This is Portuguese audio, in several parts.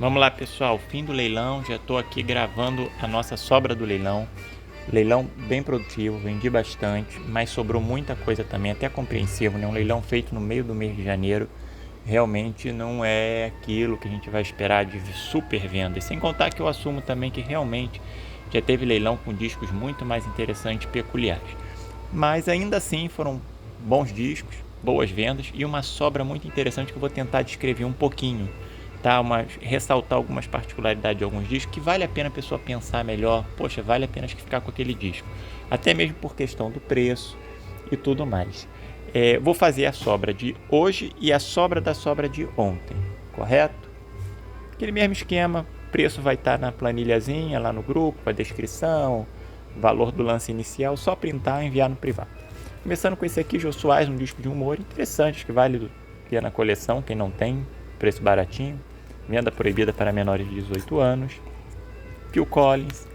Vamos lá, pessoal, fim do leilão, já estou aqui gravando a nossa sobra do leilão. Leilão bem produtivo, vendi bastante, mas sobrou muita coisa também, até compreensivo, né? Um leilão feito no meio do mês de janeiro realmente não é aquilo que a gente vai esperar de super vendas. Sem contar que eu assumo também que realmente já teve leilão com discos muito mais interessantes e peculiares. Mas ainda assim foram bons discos, boas vendas e uma sobra muito interessante que eu vou tentar descrever um pouquinho, tá? Ressaltar algumas particularidades de alguns discos que vale a pena a pessoa pensar melhor, poxa, vale a pena ficar com aquele disco, até mesmo por questão do preço e tudo mais. Vou fazer a sobra de hoje e a sobra da sobra de ontem, correto? Aquele mesmo esquema, preço vai estar na planilhazinha lá no grupo, com a descrição, valor do lance inicial, só printar e enviar no privado. Começando com esse aqui, Jô Soares, um disco de humor interessante, que vale ter na coleção, quem não tem, preço baratinho, venda proibida para menores de 18 anos. Phil Collins,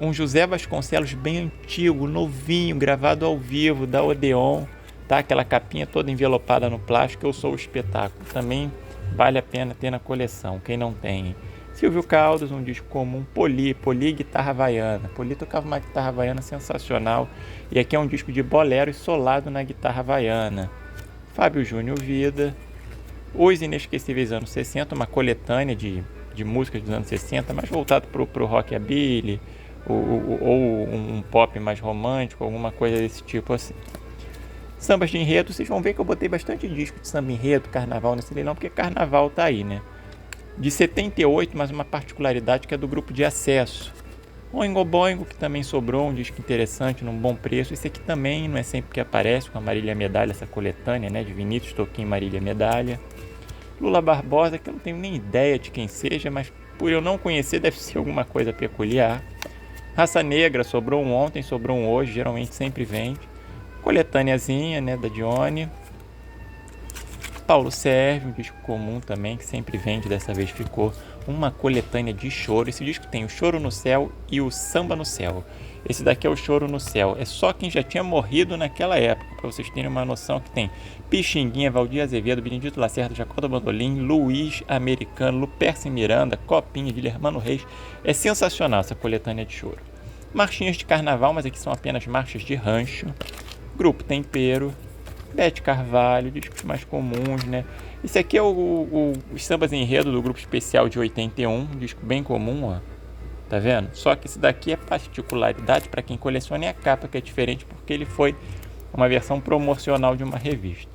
um José Vasconcelos bem antigo, novinho, gravado ao vivo, da Odeon, tá? Aquela capinha toda envelopada no plástico, Eu Sou o Espetáculo, também vale a pena ter na coleção, quem não tem. Silvio Caldas, um disco comum, Poli guitarra havaiana. Poli tocava uma guitarra havaiana sensacional, e aqui é um disco de bolero e solado na guitarra havaiana. Fábio Júnior Vida, Os Inesquecíveis Anos 60, uma coletânea de músicas dos anos 60, mais voltado para o rockabilly, ou um pop mais romântico, alguma coisa desse tipo assim. Sambas de enredo, vocês vão ver que eu botei bastante disco de samba enredo, carnaval nesse leilão, porque carnaval tá aí, né? De 78, mas uma particularidade que é do grupo de acesso. Oingo Boingo, que também sobrou, um disco interessante, num bom preço. Esse aqui também não é sempre que aparece, com a Marília Medalha, essa coletânea, né? De Vinícius Toquinho e Marília Medalha. Lula Barbosa, que eu não tenho nem ideia de quem seja, mas por eu não conhecer deve ser alguma coisa peculiar. Raça Negra, sobrou um ontem, sobrou um hoje, geralmente sempre vende. Coletâneazinha, né, da Dione. Paulo Sérgio, um disco comum também, que sempre vende, dessa vez ficou uma coletânea de choro. Esse disco tem o Choro no Céu e o Samba no Céu. Esse daqui é o Choro no Céu. É só quem já tinha morrido naquela época, para vocês terem uma noção, que tem Pixinguinha, Valdir Azevedo, Benedito Lacerda, Jacó do Bandolim, Luiz Americano, Lupercio Miranda, Copinha, Guilhermano Reis. É sensacional essa coletânea de choro. Marchinhas de carnaval, mas aqui são apenas marchas de rancho. Grupo Tempero, Bete Carvalho, discos mais comuns, né? Esse aqui é os sambas enredo do grupo especial de 81, um disco bem comum, ó. Tá vendo? Só que esse daqui é particularidade para quem coleciona a capa, que é diferente porque ele foi uma versão promocional de uma revista.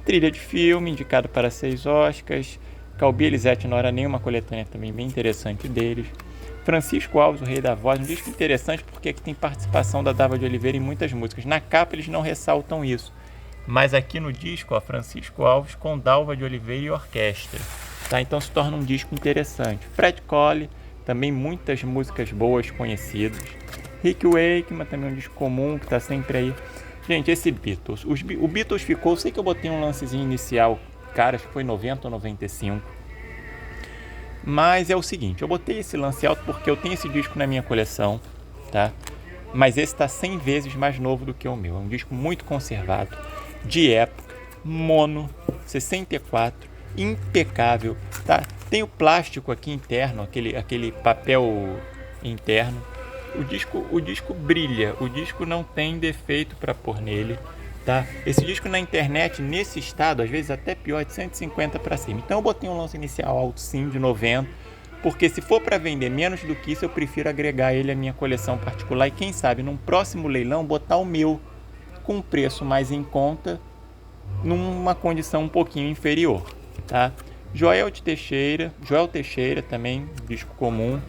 Trilha de filme, indicado para 6 Oscars. Calbi Elisete Nora Nem, uma coletânea também bem interessante deles. Francisco Alves, o Rei da Voz, um disco interessante porque aqui tem participação da Dalva de Oliveira em muitas músicas. Na capa eles não ressaltam isso, mas aqui no disco, ó, Francisco Alves com Dalva de Oliveira e orquestra, tá? Então se torna um disco interessante. Fred Cole, também muitas músicas boas conhecidas. Rick Wakeman, também um disco comum que está sempre aí. Gente, esse Beatles, o Beatles ficou, sei que eu botei um lancezinho inicial, cara, acho que foi 90 ou 95. Mas é o seguinte, eu botei esse lance alto porque eu tenho esse disco na minha coleção, tá? Mas esse está 100 vezes mais novo do que o meu. É um disco muito conservado, de época, mono, 64, impecável, tá? Tem o plástico aqui interno, aquele papel interno. O disco brilha, o disco não tem defeito para pôr nele, tá? Esse disco na internet, nesse estado, às vezes até pior, de 150 para cima. Então eu botei um lance inicial alto sim, de 90, porque se for para vender menos do que isso, eu prefiro agregar ele à minha coleção particular e quem sabe num próximo leilão botar o meu com um preço mais em conta, numa condição um pouquinho inferior, tá? Joel Teixeira também, disco comum.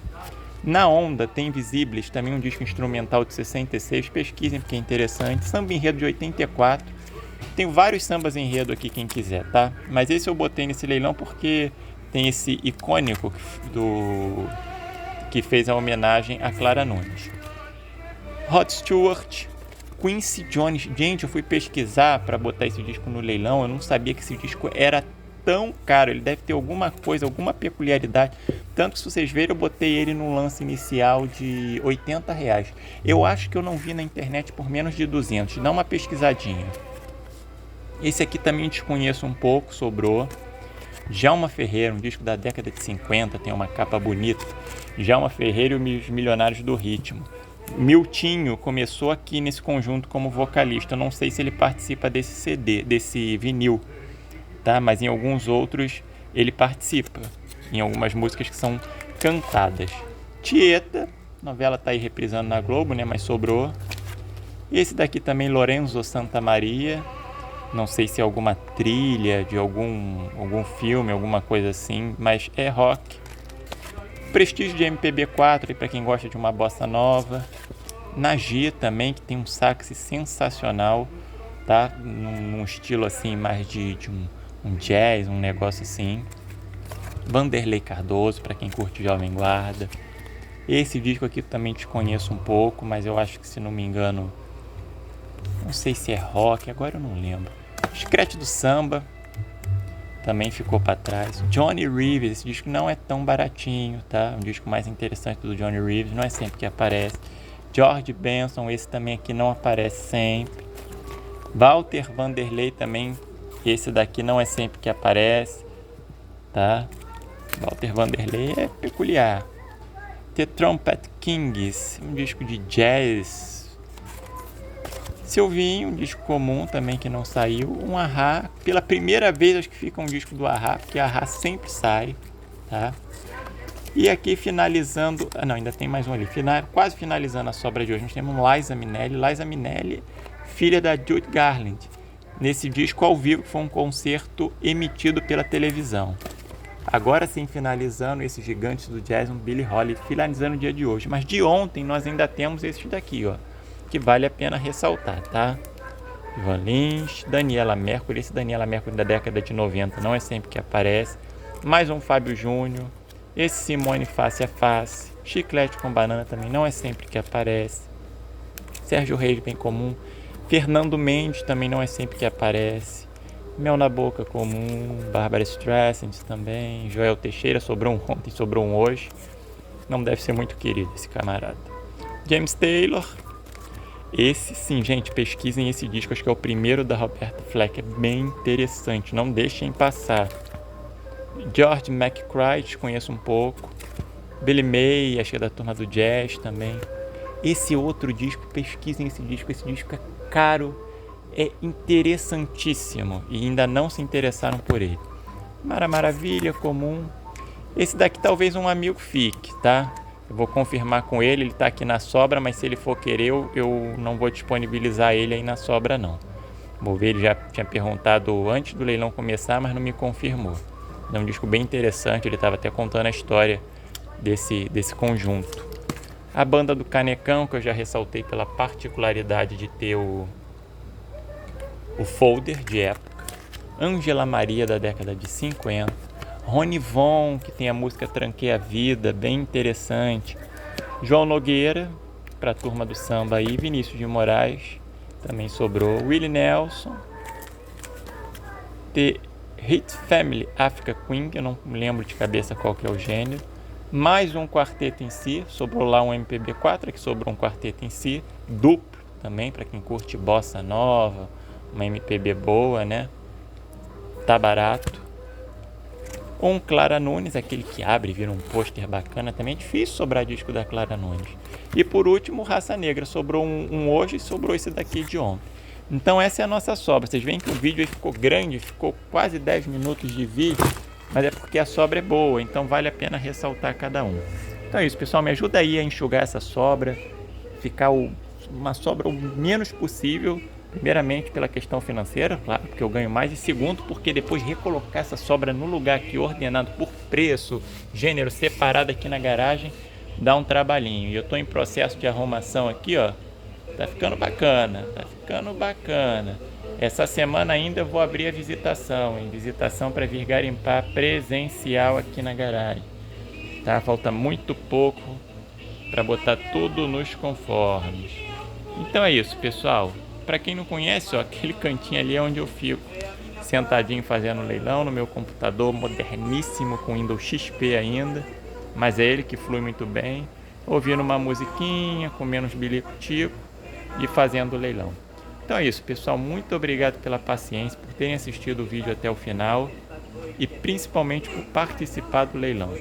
Na Onda tem Visíveis, também um disco instrumental de 66, pesquisem porque é interessante. Samba enredo de 84, tem vários sambas enredo aqui quem quiser, tá? Mas esse eu botei nesse leilão porque tem esse icônico que fez a homenagem a Clara Nunes. Rod Stewart, Quincy Jones. Gente, eu fui pesquisar para botar esse disco no leilão, eu não sabia que esse disco era tão caro, ele deve ter alguma coisa, alguma peculiaridade, tanto que se vocês verem eu botei ele no lance inicial de R$80. Eu acho que eu não vi na internet por menos de 200, dá uma pesquisadinha. Esse aqui também desconheço um pouco, sobrou. Djalma Ferreira, um disco da década de 50, tem uma capa bonita. Djalma Ferreira e os Milionários do Ritmo. Miltinho começou aqui nesse conjunto como vocalista. Eu não sei se ele participa desse CD, desse vinil, tá? Mas em alguns outros ele participa. Em algumas músicas que são cantadas. Tieta, a novela tá aí reprisando na Globo, né? Mas sobrou. Esse daqui também, Lorenzo Santamaria. Não sei se é alguma trilha de algum filme, alguma coisa assim, mas é rock. Prestígio de MPB4, para quem gosta de uma bossa nova. Nagi também, que tem um sax sensacional, tá? Num estilo assim, mais de um jazz, um negócio assim. Vanderlei Cardoso, para quem curte Jovem Guarda. Esse disco aqui também te conheço um pouco, mas eu acho que, se não me engano, não sei se é rock, agora eu não lembro. Scratch do Samba também ficou para trás. Johnny Reeves, esse disco não é tão baratinho, tá? Um disco mais interessante do Johnny Reeves, não é sempre que aparece. George Benson, esse também aqui não aparece sempre. Walter Vanderlei também, esse daqui não é sempre que aparece, tá? Walter Vanderlei é peculiar. The Trumpet Kings, um disco de jazz. Silvinho, um disco comum também que não saiu. Um A-ha, pela primeira vez acho que fica um disco do A-ha, porque A-ha sempre sai, tá? E aqui finalizando, não, ainda tem mais um ali, quase finalizando a sobra de hoje, nós temos Liza Minnelli, filha da Judy Garland, nesse disco ao vivo, que foi um concerto emitido pela televisão. Agora sim, finalizando esses gigantes do jazz, um Billie Holiday, finalizando o dia de hoje. Mas de ontem nós ainda temos esses daqui, ó, que vale a pena ressaltar, tá? Ivan Lins, Daniela Mercury, esse Daniela Mercury da década de 90 não é sempre que aparece. Mais um Fábio Júnior, esse Simone Face a Face, Chiclete com Banana também não é sempre que aparece. Sérgio Reis, bem comum. Fernando Mendes também não é sempre que aparece. Mel na Boca, comum. Bárbara Streisand também. Joel Teixeira, sobrou um ontem, sobrou um hoje. Não deve ser muito querido esse camarada. James Taylor. Esse sim, gente, pesquisem esse disco, acho que é o primeiro da Roberta Fleck, é bem interessante, não deixem passar. George McCreight, conheço um pouco. Billy May, acho que é da turma do jazz também. Esse outro disco, pesquisem esse disco é caro, é interessantíssimo e ainda não se interessaram por ele. Maravilha, comum. Esse daqui talvez um amigo fique, tá? Eu vou confirmar com ele está aqui na sobra, mas se ele for querer, eu não vou disponibilizar ele aí na sobra não. Vou ver, ele já tinha perguntado antes do leilão começar, mas não me confirmou. É um disco bem interessante, ele estava até contando a história desse conjunto. A banda do Canecão, que eu já ressaltei pela particularidade de ter o folder de época. Ângela Maria, da década de 50. Rony Von, que tem a música Tranquei a Vida, bem interessante. João Nogueira, para a turma do samba aí. Vinícius de Moraes, também sobrou. Willie Nelson. The Hit Family, Africa Queen, que eu não lembro de cabeça qual que é o gênero. Mais um quarteto em si, sobrou lá um MPB4, que sobrou um quarteto em si. Duplo também, para quem curte bossa nova, uma MPB boa, né? Tá barato. Um Clara Nunes, aquele que abre e vira um pôster bacana, também é difícil sobrar disco da Clara Nunes. E por último, Raça Negra, sobrou um hoje e sobrou esse daqui de ontem. Então essa é a nossa sobra. Vocês veem que o vídeo aí ficou grande, ficou quase 10 minutos de vídeo, mas é porque a sobra é boa, então vale a pena ressaltar cada um. Então é isso, pessoal, me ajuda aí a enxugar essa sobra, ficar uma sobra o menos possível. Primeiramente pela questão financeira, claro, porque eu ganho mais. E segundo, porque depois recolocar essa sobra no lugar aqui, ordenado por preço, gênero, separado aqui na garagem, dá um trabalhinho. E eu estou em processo de arrumação aqui, ó. Tá ficando bacana, tá ficando bacana. Essa semana ainda eu vou abrir a visitação, hein? Visitação para vir garimpar presencial aqui na garagem. Tá? Falta muito pouco para botar tudo nos conformes. Então é isso, pessoal. Para quem não conhece, ó, aquele cantinho ali é onde eu fico, sentadinho fazendo leilão no meu computador moderníssimo com Windows XP ainda, mas é ele que flui muito bem, ouvindo uma musiquinha, comendo uns bilico-tico e fazendo leilão. Então é isso, pessoal, muito obrigado pela paciência, por terem assistido o vídeo até o final. e principalmente por participar do leilão.